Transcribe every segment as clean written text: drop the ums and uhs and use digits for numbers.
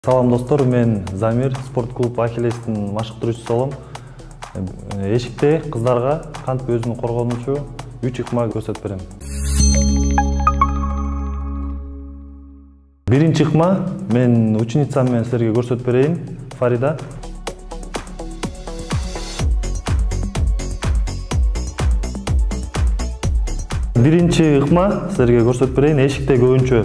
Салам достор, мен Замир, спорт клуб Ахиллестин машыктыруучусу болом. Эшикте кыздарга кантип өзүн коргонуучу 3 ыкма көрсөтүп берем. Биринчи ыкма мен ученицам менен силерге көрсөтүп берейин. Фарида. Биринчи ыкма силерге көрсөтүп берейин. Эшикте көбүнчө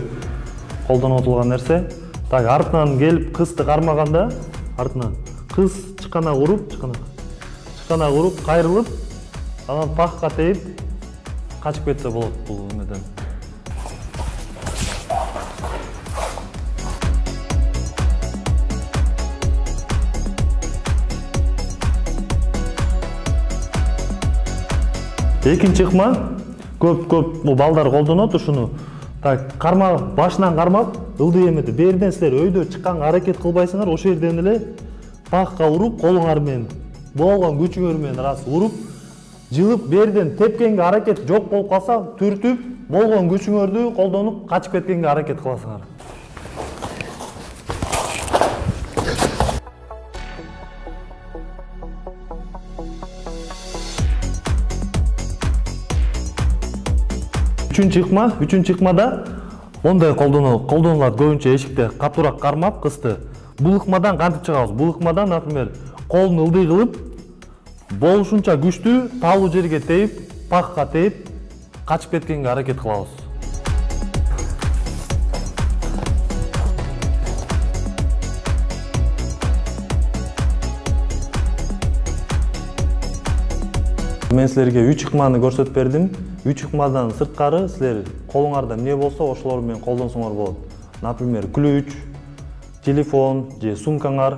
колдонуп отурган нерсе. Так, артынан келип кызды кармаганда, артынан кыз чыкана уруп, кайрылып, анан пахка тийип качып кетсе болот бул эмеден. Экинчи ыкма көп балдар колдонот ушуну. Так, башынан кармап, ылдый эмеде. Берден силер өйдө чыкканга аракет кылбайсыңар, ошол жерден эле пахка уруп, колуңар менен, болгон күчүңөр менен раз уруп, жылып, берден тепкенге аракет жок болуп калса, түртүп, болгон күчүңөрдү колдонуп, качып кеткенге аракет кыласыңар. Үчүнчү ыкмада ондай колдонулат көбүнчө эшикте катуураак кармап кызды. Бул ыкмадан кантип чыгабыз? Бул ыкмадан, например, колун ылдый кылып, болушунча күчтүү таалуу жерге тийип, пахка тийип, качып кеткенге аракет кылабыз. Мен силерге 3 ыкманы көрсөтүп бердим. 3 ыкмадан сырткары силер колуңарда эмне болсо, ошолор менен колдонсоңор болот. Например, ключ, телефон же сумкаңар,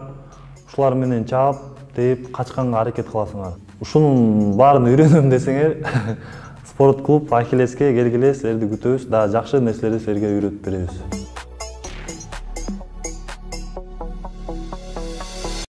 ушулар менен чаап, тийип, качканга аракет кыласыңар. Ушунун баарын үйрөнөм десеңер, спорт клуб Ахиллеске келгиле, силерди күтөбүз. Да жакшы нерселерди силерге үйрөтүп беребиз.